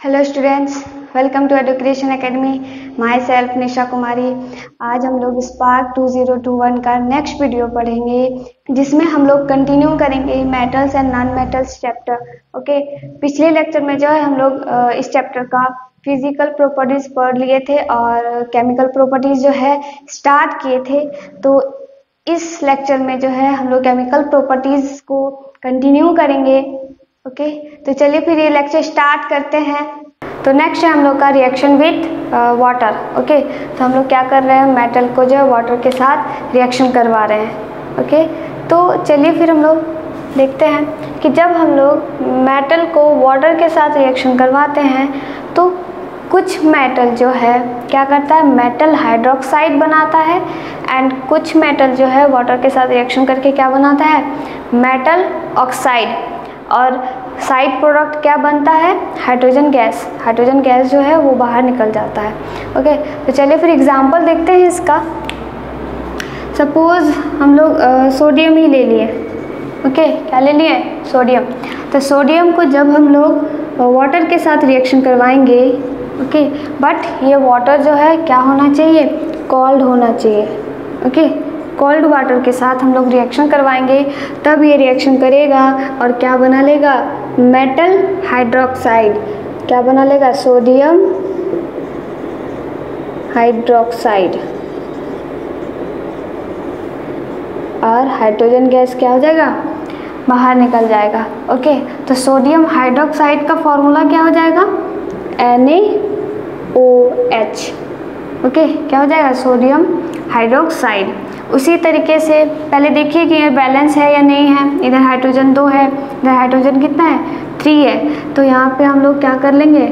Hello students, welcome to education academy. Myself Nisha Kumari. आज हम लोग स्पार्क 2021 का नेक्स्ट वीडियो पढ़ेंगे, जिसमें हम लोग कंटिन्यू करेंगे metals and non metals chapter. Okay, पिछले लेक्चर में जो है हम लोग इस चैप्टर का फिजिकल प्रॉपर्टीज पढ़ लिए थे और केमिकल प्रॉपर्टीज जो है स्टार्ट किए थे। तो इस लेक्चर में जो है हम लोग केमिकल प्रॉपर्टीज को कंटिन्यू करेंगे। ओके, तो चलिए फिर ये लेक्चर स्टार्ट करते हैं। तो नेक्स्ट है हम लोग का रिएक्शन विथ वाटर। ओके, तो हम लोग क्या कर रहे हैं, मेटल को जो है वाटर के साथ रिएक्शन करवा रहे हैं। ओके, तो चलिए फिर हम लोग देखते हैं कि जब हम लोग मेटल को वाटर के साथ रिएक्शन करवाते हैं तो कुछ मेटल जो है क्या करता है, मेटल हाइड्रोक्साइड बनाता है, एंड कुछ मेटल जो है वाटर के साथ रिएक्शन करके क्या बनाता है, मेटल ऑक्साइड। और साइड प्रोडक्ट क्या बनता है, हाइड्रोजन गैस। हाइड्रोजन गैस जो है वो बाहर निकल जाता है। ओके, तो चलिए फिर एग्जांपल देखते हैं इसका। सपोज हम लोग सोडियम ही ले लिए। ओके, क्या ले लिए, सोडियम। तो सोडियम को जब हम लोग वाटर के साथ रिएक्शन करवाएंगे, ओके, बट ये वाटर जो है क्या होना चाहिए, कोल्ड होना चाहिए। ओके, कोल्ड वाटर के साथ हम लोग रिएक्शन करवाएंगे, तब ये रिएक्शन करेगा और क्या बना लेगा, मेटल हाइड्रोक्साइड। क्या बना लेगा, सोडियम हाइड्रोक्साइड। और हाइड्रोजन गैस क्या हो जाएगा, बाहर निकल जाएगा। ओके, तो सोडियम हाइड्रोक्साइड का फॉर्मूला क्या हो जाएगा, NaOH। ओके, क्या हो जाएगा, सोडियम हाइड्रोक्साइड। उसी तरीके से पहले देखिए कि ये बैलेंस है या नहीं है। इधर हाइड्रोजन 2 है, इधर हाइड्रोजन कितना है, 3 है। तो यहाँ पे हम लोग क्या कर लेंगे,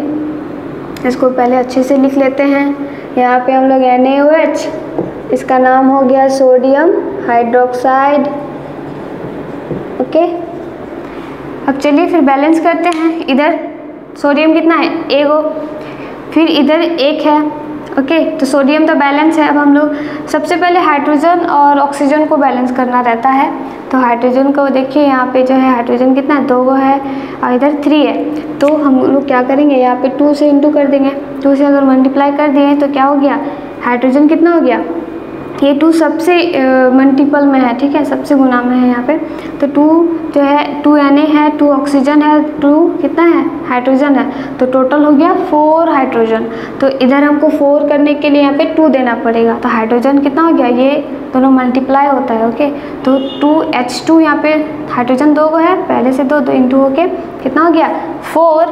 इसको पहले अच्छे से लिख लेते हैं। यहाँ पे हम लोग NaOH, इसका नाम हो गया सोडियम हाइड्रोक्साइड। ओके, अब चलिए फिर बैलेंस करते हैं। इधर सोडियम कितना है, एगो, फिर इधर 1 है। ओके, तो सोडियम तो बैलेंस है। अब हम लोग सबसे पहले हाइड्रोजन और ऑक्सीजन को बैलेंस करना रहता है। तो हाइड्रोजन को देखिए, यहाँ पे जो है हाइड्रोजन कितना है, 2 है, और इधर 3 है। तो हम लोग क्या करेंगे, यहाँ पे 2 से इंटू कर देंगे। 2 से अगर मल्टीप्लाई कर दिए तो क्या हो गया, हाइड्रोजन कितना हो गया, ये 2 सबसे मल्टीपल में है, ठीक है, सबसे गुना में है यहाँ पे। तो 2 जो है 2 Na है, 2 ऑक्सीजन है, 2 कितना है, हाइड्रोजन है। तो टोटल हो गया 4 हाइड्रोजन। तो इधर हमको 4 करने के लिए यहाँ पे 2 देना पड़ेगा। तो हाइड्रोजन कितना हो गया, ये दोनों मल्टीप्लाई होता है। ओके, तो 2H2 यहाँ पे हाइड्रोजन 2 है, पहले से 2 इंटू होके कितना हो गया, 4।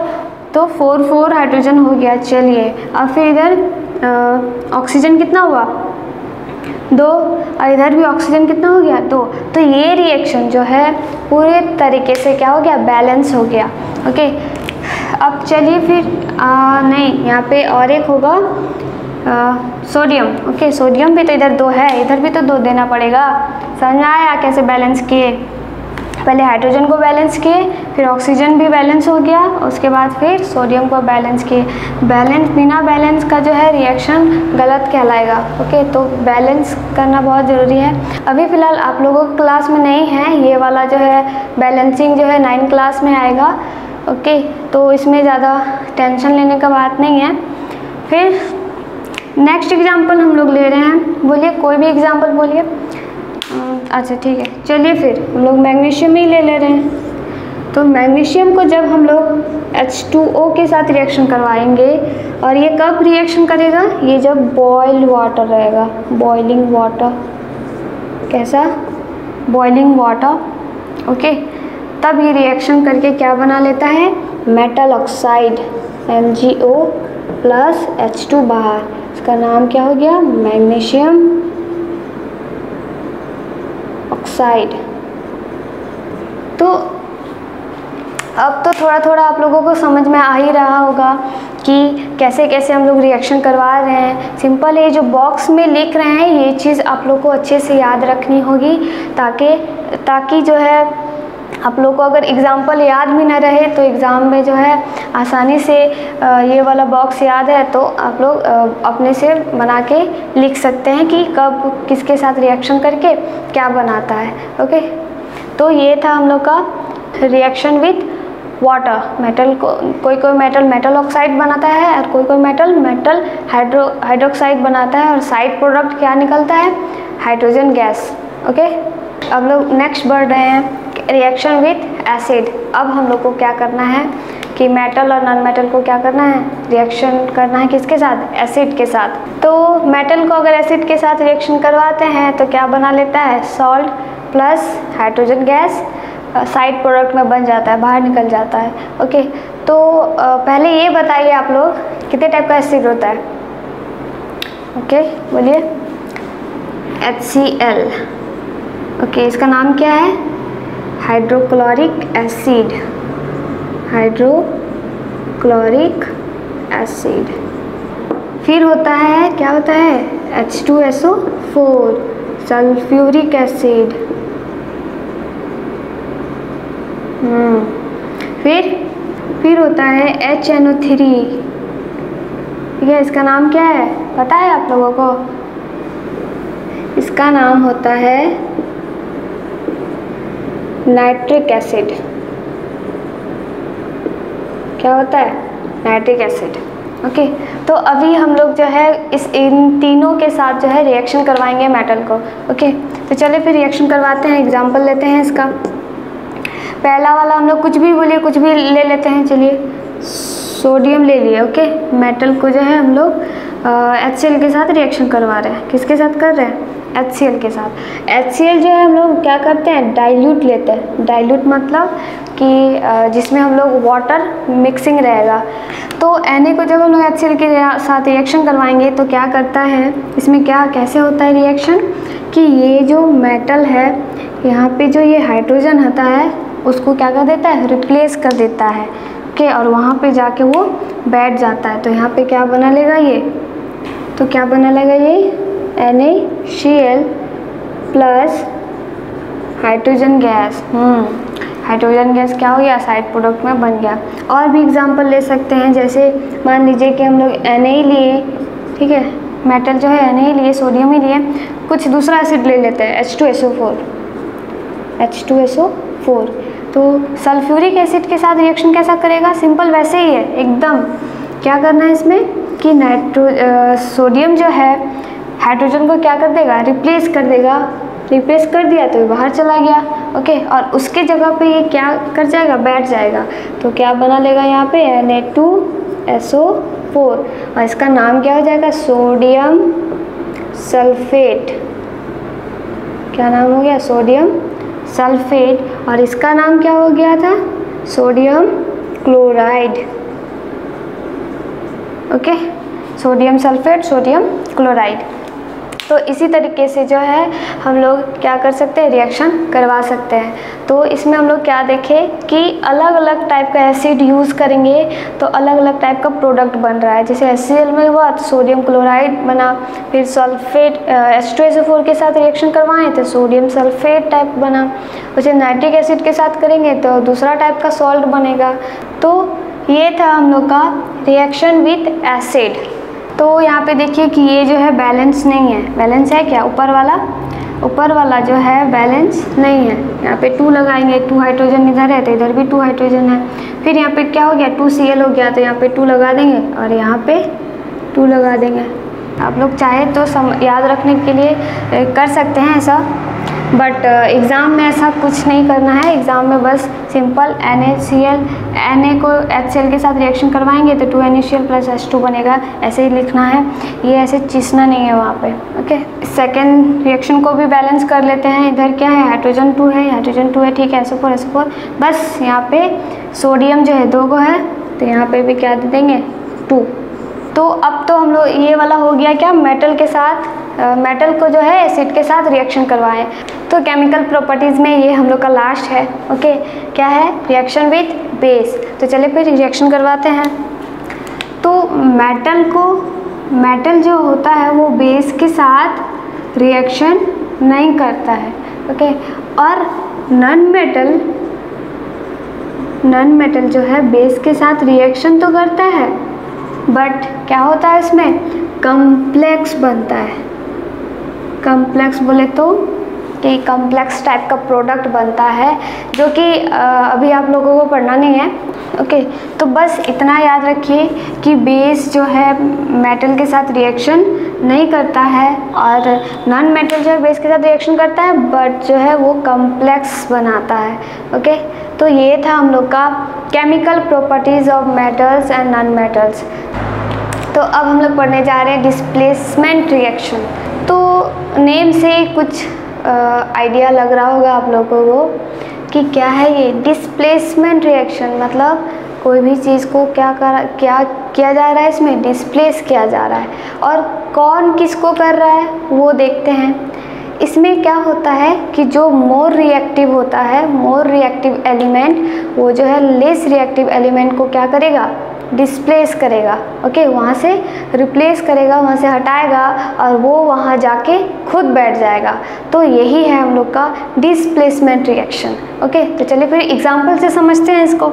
तो 4 हाइड्रोजन हो गया। चलिए, अब फिर इधर ऑक्सीजन कितना हुआ, 2, और इधर भी ऑक्सीजन कितना हो गया, 2। तो ये रिएक्शन जो है पूरे तरीके से क्या हो गया, बैलेंस हो गया। ओके, अब चलिए फिर नहीं, यहाँ पे और एक होगा सोडियम। ओके, सोडियम भी तो इधर 2 है, इधर भी तो 2 देना पड़ेगा। समझ में आया कैसे बैलेंस किए, पहले हाइड्रोजन को बैलेंस किए, फिर ऑक्सीजन भी बैलेंस हो गया, उसके बाद फिर सोडियम को बैलेंस किए। बैलेंस, बिना बैलेंस का जो है रिएक्शन गलत कहलाएगा। ओके, तो बैलेंस करना बहुत ज़रूरी है। अभी फ़िलहाल आप लोगों को क्लास में नहीं है, ये वाला जो है बैलेंसिंग जो है 9 क्लास में आएगा। ओके, तो इसमें ज़्यादा टेंशन लेने का बात नहीं है। फिर नेक्स्ट एग्जाम्पल हम लोग ले रहे हैं, बोलिए कोई भी एग्जाम्पल बोलिए। अच्छा ठीक है, चलिए फिर हम लोग मैग्नीशियम ही ले रहे हैं। तो मैग्नीशियम को जब हम लोग H2O के साथ रिएक्शन करवाएंगे, और ये कब रिएक्शन करेगा, ये जब बॉइल्ड वाटर रहेगा, बॉइलिंग वाटर। कैसा, बॉइलिंग वाटर। ओके, तब ये रिएक्शन करके क्या बना लेता है, metal oxide, MgO plus H2 बाहर। इसका नाम क्या हो गया, मैग्नीशियम ऑक्साइड। तो अब तो थोड़ा थोड़ा आप लोगों को समझ में आ ही रहा होगा कि कैसे कैसे हम लोग रिएक्शन करवा रहे हैं। सिंपल, ये जो बॉक्स में लिख रहे हैं ये चीज़ आप लोग को अच्छे से याद रखनी होगी, ताकि जो है आप लोग को अगर एग्जाम्पल याद भी ना रहे तो एग्ज़ाम में जो है आसानी से ये वाला बॉक्स याद है तो आप लोग अपने से बना के लिख सकते हैं कि कब किसके साथ रिएक्शन करके क्या बनाता है। ओके, तो ये था हम लोग का रिएक्शन विथ वाटर। मेटल को कोई मेटल मेटल ऑक्साइड बनाता है और कोई मेटल मेटल हाइड्रोक्साइड बनाता है और साइड प्रोडक्ट क्या निकलता है, हाइड्रोजन गैस। ओके, अब लोग नेक्स्ट बढ़ रहे हैं रिएक्शन विथ एसिड। अब हम लोग को क्या करना है कि मेटल और नॉन मेटल को क्या करना है, रिएक्शन करना है किसके साथ, एसिड के साथ। तो मेटल को अगर एसिड के साथ रिएक्शन करवाते हैं तो क्या बना लेता है, salt plus hydrogen gas side product में बन जाता है, बाहर निकल जाता है। ओके, तो पहले ये बताइए आप लोग कितने टाइप का एसिड होता है। ओके, बोलिए। HCl। ओके, इसका नाम क्या है, हाइड्रोक्लोरिक एसिड, हाइड्रोक्लोरिक एसिड। फिर होता है, क्या होता है, H2SO4 सल्फ्यूरिक एसिड। फिर होता है HNO3। ठीक है, इसका नाम क्या है पता है आप लोगों को, इसका नाम होता है नाइट्रिक एसिड। क्या होता है, नाइट्रिक एसिड। ओके, तो अभी हम लोग जो है इन तीनों के साथ जो है रिएक्शन करवाएंगे मेटल को। ओके, तो चलिए फिर रिएक्शन करवाते हैं, एग्जांपल लेते हैं इसका। पहला वाला हम लोग कुछ भी बोलिए, कुछ भी ले लेते हैं। चलिए, सोडियम ले लिए। ओके, मेटल को जो है हम लोग HCl के साथ रिएक्शन करवा रहे हैं। किसके साथ कर रहे हैं, HCl के साथ। HCl जो है हम लोग क्या करते हैं, डाइल्यूट लेते हैं। डाइल्यूट मतलब कि जिसमें हम लोग वाटर मिक्सिंग रहेगा। तो Na को जब हम लोग HCl के साथ रिएक्शन करवाएंगे तो क्या करता है, इसमें क्या कैसे होता है रिएक्शन कि ये जो मेटल है यहाँ पे जो ये हाइड्रोजन होता है उसको क्या कर देता है, रिप्लेस कर देता है। ओके, और वहाँ पे जाके वो बैठ जाता है। तो यहाँ पे क्या बना लेगा ये, तो क्या बना लेगा ये NaCl plus hydrogen gas. Hydrogen gas क्या हो गया, साइड प्रोडक्ट में बन गया। और भी एग्जांपल ले सकते हैं, जैसे मान लीजिए कि हम लोग Na लिए, ठीक है, मेटल जो है Na लिए, सोडियम ही लिए, कुछ दूसरा एसिड ले लेते हैं H2SO4। तो सल्फ्यूरिक एसिड के साथ रिएक्शन कैसा करेगा, सिंपल वैसे ही है एकदम। क्या करना है इसमें कि सोडियम जो है हाइड्रोजन को क्या कर देगा, रिप्लेस कर देगा। रिप्लेस कर दिया तो ये बाहर चला गया। ओके, और उसके जगह पे ये क्या कर जाएगा, बैठ जाएगा। तो क्या बना लेगा यहाँ पे Na2SO4 और इसका नाम क्या हो जाएगा, सोडियम सल्फेट। क्या नाम हो गया, सोडियम सल्फेट। और इसका नाम क्या हो गया था, sodium chloride. Okay, sodium sulphate, sodium chloride. तो इसी तरीके से जो है हम लोग क्या कर सकते हैं, रिएक्शन करवा सकते हैं। तो इसमें हम लोग क्या देखें कि अलग अलग टाइप का एसिड यूज़ करेंगे तो अलग अलग टाइप का प्रोडक्ट बन रहा है। जैसे HCl में हुआ तो सोडियम क्लोराइड बना, फिर सल्फेट H2SO4 के साथ रिएक्शन करवाएं तो सोडियम सल्फेट टाइप बना। वैसे नाइट्रिक एसिड के साथ करेंगे तो दूसरा टाइप का सॉल्ट बनेगा। तो ये था हम लोग का रिएक्शन विथ एसिड। तो यहाँ पे देखिए कि ये जो है बैलेंस नहीं है। बैलेंस है क्या, ऊपर वाला जो है बैलेंस नहीं है। यहाँ पे 2 लगाएंगे, 2 हाइड्रोजन इधर है तो इधर भी 2 हाइड्रोजन है। फिर यहाँ पे क्या हो गया, 2Cl हो गया तो यहाँ पे 2 लगा देंगे और यहाँ पे 2 लगा देंगे। आप लोग चाहे तो याद रखने के लिए कर सकते हैं ऐसा, बट एग्ज़ाम में ऐसा कुछ नहीं करना है। एग्ज़ाम में बस सिंपल NaCl Na को HCl के साथ रिएक्शन करवाएंगे तो 2NaCl प्लस H2 बनेगा, ऐसे ही लिखना है। ये ऐसे चीसना नहीं है वहाँ पे। ओके, सेकेंड रिएक्शन को भी बैलेंस कर लेते हैं। इधर क्या है, हाइड्रोजन 2 है, हाइड्रोजन 2 है, ठीक है, SO4 बस। यहाँ पे सोडियम जो है 2 को है तो यहाँ पे भी क्या दे देंगे, 2। तो अब तो हम लोग ये वाला हो गया क्या, मेटल के साथ मेटल को जो है एसिड के साथ रिएक्शन करवाएं। तो केमिकल प्रॉपर्टीज़ में ये हम लोग का लास्ट है। ओके, क्या है, रिएक्शन विथ बेस। तो चलिए फिर रिएक्शन करवाते हैं। तो मेटल जो होता है वो बेस के साथ रिएक्शन नहीं करता है। ओके, और नॉन मेटल जो है बेस के साथ रिएक्शन तो करता है, बट क्या होता है इसमें, कॉम्प्लेक्स बनता है। कॉम्प्लेक्स बोले तो कि कॉम्प्लेक्स टाइप का प्रोडक्ट बनता है, जो कि अभी आप लोगों को पढ़ना नहीं है। ओके, तो बस इतना याद रखिए कि बेस जो है मेटल के साथ रिएक्शन नहीं करता है, और नॉन मेटल जो है बेस के साथ रिएक्शन करता है, बट जो है वो कॉम्प्लेक्स बनाता है। ओके, तो ये था हम लोग का chemical properties of metals and non metals. तो अब हम लोग पढ़ने जा रहे हैं डिस्प्लेसमेंट रिएक्शन। तो नेम से कुछ आइडिया लग रहा होगा आप लोगों को कि क्या है ये डिस्प्लेसमेंट रिएक्शन, मतलब कोई भी चीज़ को क्या किया जा रहा है, इसमें डिस्प्लेस किया जा रहा है, और कौन किसको कर रहा है वो देखते हैं। इसमें क्या होता है कि जो मोर रिएक्टिव होता है, मोर रिएक्टिव एलिमेंट, वो जो है लेस रिएक्टिव एलिमेंट को क्या करेगा, डिस्प्लेस करेगा। ओके, वहाँ से रिप्लेस करेगा, वहाँ से हटाएगा, और वो वहाँ जाके खुद बैठ जाएगा। तो यही है हम लोग का डिस्प्लेसमेंट रिएक्शन। ओके, तो चलिए फिर एग्जाम्पल से समझते हैं इसको।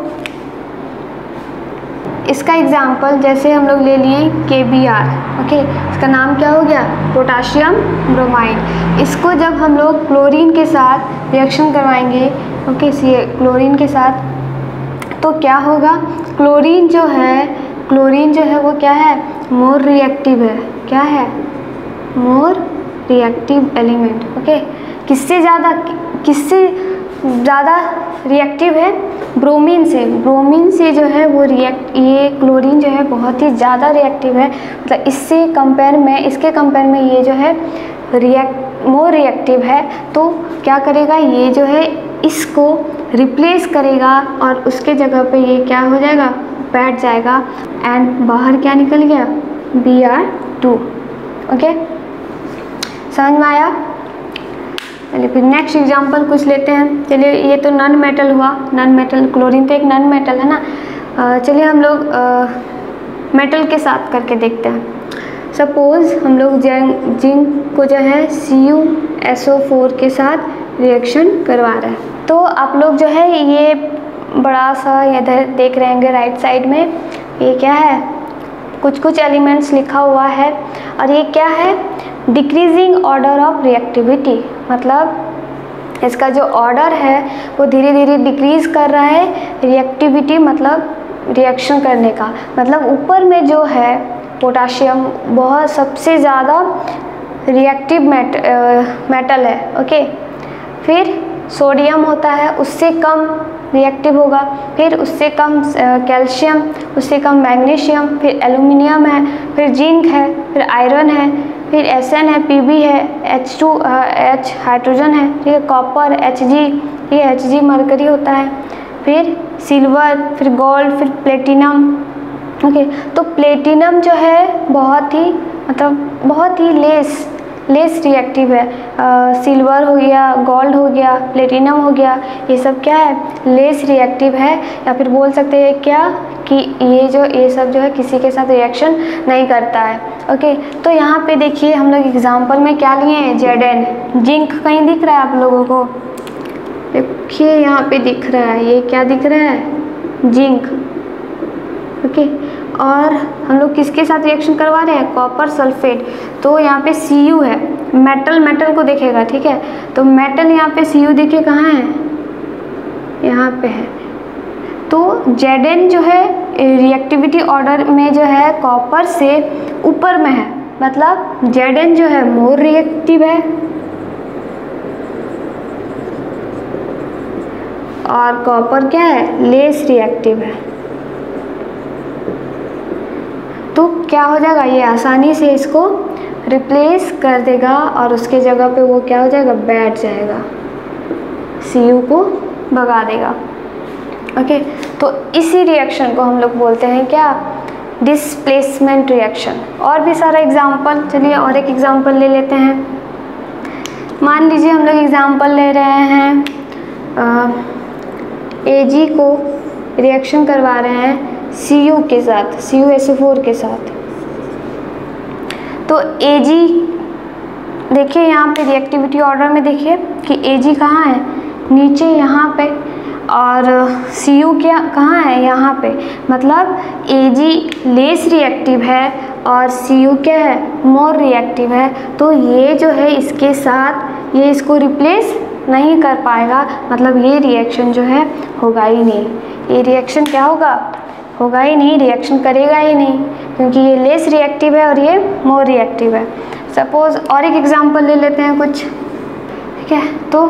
इसका एग्जाम्पल जैसे हम लोग ले लिए KBr। ओके, इसका नाम क्या हो गया, पोटाशियम ब्रोमाइड। इसको जब हम लोग क्लोरीन के साथ रिएक्शन करवाएंगे, ओके, क्लोरीन के साथ, तो क्या होगा, क्लोरीन जो है वो क्या है, मोर रिएक्टिव है। क्या है, मोर रिएक्टिव एलिमेंट। ओके, किससे ज़्यादा रिएक्टिव है, ब्रोमीन से जो है वो ये क्लोरीन जो है बहुत ही ज़्यादा रिएक्टिव है, मतलब इसके कंपेयर में ये जो है मोर रिएक्टिव है। तो क्या करेगा, ये जो है इसको रिप्लेस करेगा, और उसके जगह पे ये क्या हो जाएगा, बैठ जाएगा, एंड बाहर क्या निकल गया, Br2। ओके, समझ में आया। चलिए फिर नेक्स्ट एग्जांपल कुछ लेते हैं। चलिए, ये तो नॉन मेटल हुआ, नॉन मेटल, क्लोरीन तो एक नॉन मेटल है ना। चलिए हम लोग मेटल के साथ करके देखते हैं। सपोज़ हम लोग जिंक को जो है CuSO4 के साथ रिएक्शन करवा रहे हैं। तो आप लोग जो है ये बड़ा सा इधर देख रहे होंगे राइट साइड में, ये क्या है, कुछ एलिमेंट्स लिखा हुआ है, और ये क्या है, डिक्रीजिंग ऑर्डर ऑफ रिएक्टिविटी, मतलब इसका जो ऑर्डर है वो धीरे धीरे डिक्रीज कर रहा है, रिएक्टिविटी मतलब रिएक्शन करने का, मतलब ऊपर में जो है पोटाशियम बहुत सबसे ज़्यादा रिएक्टिव मेटल है। ओके, फिर सोडियम होता है, उससे कम रिएक्टिव होगा, फिर उससे कम कैल्शियम, उससे कम मैग्नीशियम, फिर एल्युमिनियम है, फिर जिंक है, फिर आयरन है, फिर Sn है, Pb है, H हाइड्रोजन है, ठीक है, कॉपर, Hg, ये Hg मरकरी होता है, फिर सिल्वर, फिर गोल्ड, फिर प्लेटिनम। ओके, तो प्लेटिनम जो है बहुत ही लेस रिएक्टिव है। सिल्वर हो गया, गोल्ड हो गया, प्लेटिनम हो गया, ये सब क्या है, लेस रिएक्टिव है, या फिर बोल सकते हैं क्या कि ये सब जो है किसी के साथ रिएक्शन नहीं करता है। ओके, तो यहाँ पे देखिए हम लोग एग्जांपल में क्या लिए हैं, Zn। जिंक कहीं दिख रहा है आप लोगों को, देखिए यहाँ पे दिख रहा है, ये क्या दिख रहा है, जिंक। ओके, और हम लोग किसके साथ रिएक्शन करवा रहे हैं, कॉपर सल्फेट। तो यहाँ पे Cu है, मेटल को देखेगा, ठीक है, तो मेटल यहाँ पे Cu देखिए कहाँ है, यहाँ पे है। तो Zn जो है रिएक्टिविटी ऑर्डर में जो है कॉपर से ऊपर में है, मतलब Zn जो है मोर रिएक्टिव है, और कॉपर क्या है, लेस रिएक्टिव है। तो क्या हो जाएगा, ये आसानी से इसको रिप्लेस कर देगा, और उसके जगह पे वो क्या हो जाएगा, बैठ जाएगा, Cu को भगा देगा। ओके, तो इसी रिएक्शन को हम लोग बोलते हैं क्या, डिस्प्लेसमेंट रिएक्शन। और भी सारा एग्जांपल, चलिए और एक एग्जांपल ले लेते हैं। मान लीजिए हम लोग एग्जांपल ले रहे हैं, Ag को रिएक्शन करवा रहे हैं Cu के साथ, CuSO4 के साथ। तो Ag देखिए यहाँ पे रिएक्टिविटी ऑर्डर में देखिए कि Ag कहाँ है, नीचे यहाँ पे, और Cu क्या कहाँ है, यहाँ पे, मतलब Ag लेस रिएक्टिव है और Cu क्या है, मोर रिएक्टिव है। तो ये जो है इसके साथ ये इसको रिप्लेस नहीं कर पाएगा, मतलब ये रिएक्शन जो है होगा ही नहीं। ये रिएक्शन क्या होगा, होगा ही नहीं, रिएक्शन करेगा ही नहीं, क्योंकि ये लेस रिएक्टिव है और ये मोर रिएक्टिव है। सपोज और एक एग्जांपल ले लेते हैं कुछ, ठीक है। तो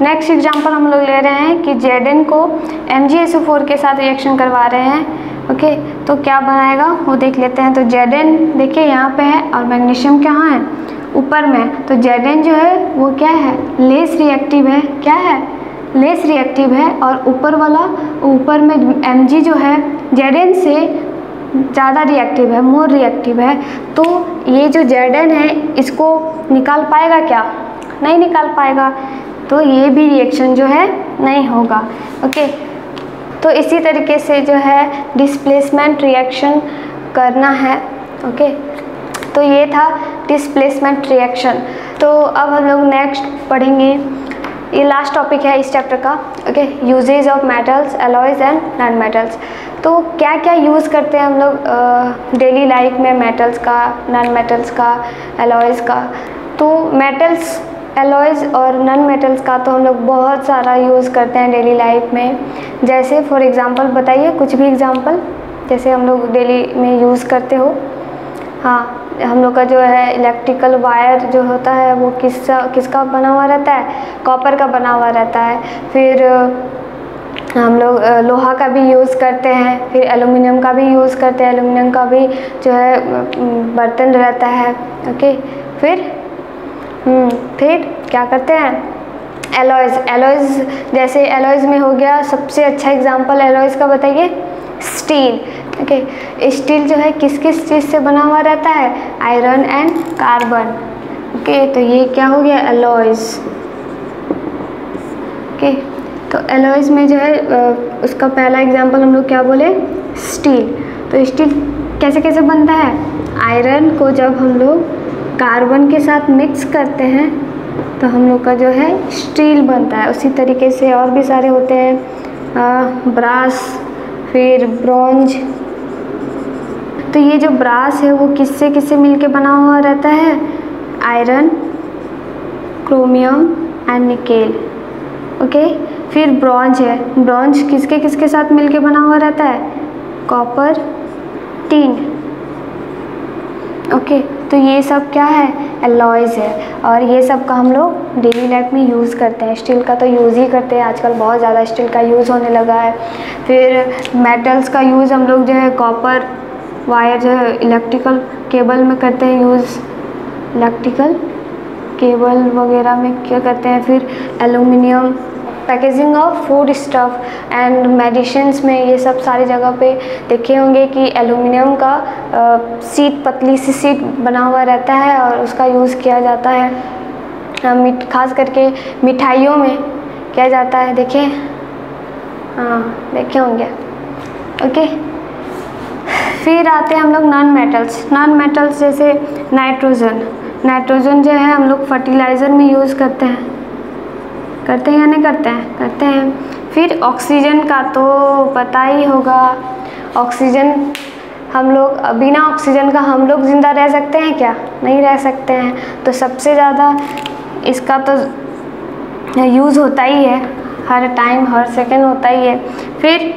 नेक्स्ट एग्जांपल हम लोग ले रहे हैं कि Zn को MgSO4 के साथ रिएक्शन करवा रहे हैं, ओके। तो क्या बनाएगा वो देख लेते हैं। तो Zn देखिए यहाँ पे है और मैग्नीशियम कहाँ है, ऊपर में। तो Zn जो है वो क्या है, लेस रिएक्टिव है, क्या है, लेस रिएक्टिव है। और ऊपर वाला, ऊपर में Mg जो है Zn से ज़्यादा रिएक्टिव है, मोर रिएक्टिव है। तो ये जो Zn है इसको निकाल पाएगा क्या, नहीं निकाल पाएगा, तो ये भी रिएक्शन जो है नहीं होगा, ओके। तो इसी तरीके से जो है डिस्प्लेसमेंट रिएक्शन करना है, ओके। तो ये था डिस्प्लेसमेंट रिएक्शन। तो अब हम लोग नेक्स्ट पढ़ेंगे, ये लास्ट टॉपिक है इस चैप्टर का, okay, uses of metals, alloys and non metals. तो क्या क्या यूज़ करते हैं हम लोग डेली लाइफ में मेटल्स का, नॉन मेटल्स का, एलॉयज़ का। तो मेटल्स, एलॉयज़ और नॉन मेटल्स का तो हम लोग बहुत सारा यूज़ करते हैं डेली लाइफ में। जैसे फॉर एग्ज़ाम्पल बताइए कुछ भी एग्ज़ाम्पल, जैसे हम लोग डेली में यूज़ करते हो। हाँ, हम लोग का जो है इलेक्ट्रिकल वायर जो होता है वो किसका बना हुआ रहता है, कॉपर का बना हुआ रहता है। फिर हम लोग लोहा का भी यूज़ करते हैं, फिर एल्युमिनियम का भी यूज़ करते हैं, एल्युमिनियम का भी जो है बर्तन रहता है, ओके। फिर क्या करते हैं, एलॉयज़। एलॉयज़ जैसे एलॉयज़ में हो गया, सबसे अच्छा एग्जांपल एलॉयज़ का बताइए, स्टील, ओके। स्टील जो है किस किस चीज़ से बना हुआ रहता है, आयरन एंड कार्बन, ओके। तो ये क्या हो गया, एलॉयज़, ओके। तो एलॉयज़ में जो है उसका पहला एग्जांपल हम लोग क्या बोले, स्टील। तो स्टील कैसे कैसे बनता है, आयरन को जब हम लोग कार्बन के साथ मिक्स करते हैं तो हम लोग का जो है स्टील बनता है। उसी तरीके से और भी सारे होते हैं, ब्रास, फिर ब्रॉन्ज। तो ये जो ब्रास है वो किससे किससे मिलके बना हुआ रहता है, iron, chromium and nickel, okay. फिर ब्रॉन्ज है, ब्रॉन्ज किसके किसके साथ मिलके बना हुआ रहता है, कॉपर, टिन, ओके। तो ये सब क्या है, एलॉयज़ है। और ये सब का हम लोग डेली लाइफ में यूज़ करते हैं। स्टील का तो यूज़ ही करते हैं, आजकल बहुत ज़्यादा स्टील का यूज़ होने लगा है। फिर मेटल्स का यूज़ हम लोग जो है कॉपर वायर जो है इलेक्ट्रिकल केबल में करते हैं यूज़, इलेक्ट्रिकल केबल वगैरह में क्या करते हैं। फिर aluminium, packaging of food stuff and medicines में, ये सब सारी जगह पे देखे होंगे कि एल्युमिनियम का शीट, पतली सी शीट बना हुआ रहता है और उसका यूज़ किया जाता है। खास करके मिठाइयों में किया जाता है, देखे, हाँ देखे होंगे, ओके। फिर आते हैं हम लोग नॉन मेटल्स। नॉन मेटल्स जैसे नाइट्रोजन। नाइट्रोजन जो है हम लोग फर्टिलाइज़र में यूज़ करते हैं, करते हैं या नहीं करते हैं, करते हैं। फिर ऑक्सीजन का तो पता ही होगा, ऑक्सीजन हम लोग, बिना ऑक्सीजन का हम लोग ज़िंदा रह सकते हैं क्या, नहीं रह सकते हैं। तो सबसे ज़्यादा इसका तो यूज़ होता ही है, हर टाइम हर सेकंड होता ही है। फिर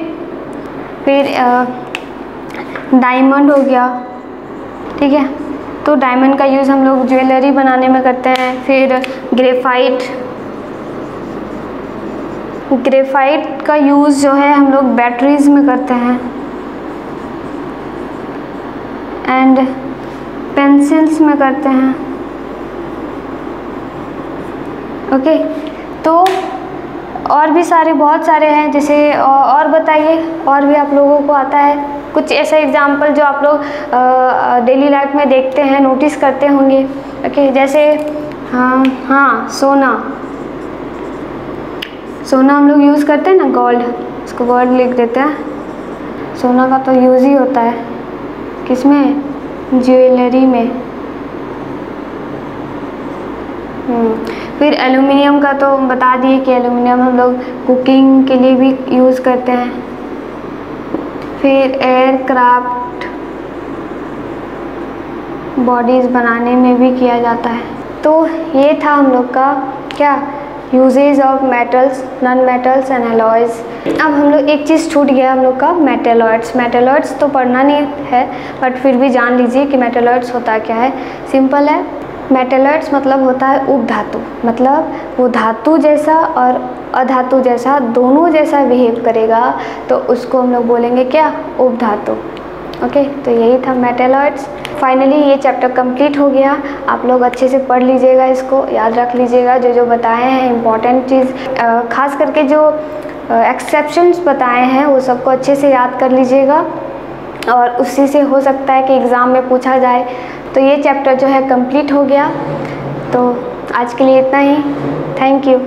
डायमंड हो गया, ठीक है। तो डायमंड का यूज़ हम लोग ज्वेलरी बनाने में करते हैं। फिर ग्रेफाइट का यूज़ जो है हम लोग बैटरीज़ में करते हैं एंड पेंसिल्स में करते हैं, ओके। तो और भी सारे बहुत सारे हैं, जैसे और बताइए, और भी आप लोगों को आता है कुछ ऐसा एग्जाम्पल जो आप लोग डेली लाइफ में देखते हैं, नोटिस करते होंगे, ओके। जैसे हाँ सोना हम लोग यूज़ करते हैं ना, गोल्ड, इसको गोल्ड लिख देते हैं। सोना का तो यूज़ ही होता है किसमें, ज्वेलरी में। फिर एल्युमिनियम का तो बता दिए कि एल्युमिनियम हम लोग कुकिंग के लिए भी यूज़ करते हैं। फिर एयरक्राफ्ट बॉडीज़ बनाने में भी किया जाता है, तो ये था हम लोग का क्या, uses of metals, non metals and alloys. अब हम लोग एक चीज़ छूट गया हम लोग का, मेटलॉइड्स। मेटलॉइड्स तो पढ़ना नहीं है बट फिर भी जान लीजिए कि मेटलॉइड्स होता क्या है। सिंपल है, मेटलॉइड्स मतलब होता है उपधातु, मतलब वो धातु जैसा और अधातु जैसा दोनों जैसा बिहेव करेगा, तो उसको हम लोग बोलेंगे क्या, उपधातु। ओके, तो यही था मेटलॉइड्स। फाइनली ये चैप्टर कंप्लीट हो गया। आप लोग अच्छे से पढ़ लीजिएगा, इसको याद रख लीजिएगा, जो जो बताए हैं इम्पॉर्टेंट चीज़, खास करके जो एक्सेप्शंस बताए हैं वो सबको अच्छे से याद कर लीजिएगा, और उसी से हो सकता है कि एग्ज़ाम में पूछा जाए। तो ये चैप्टर जो है कंप्लीट हो गया। तो आज के लिए इतना ही। Thank you.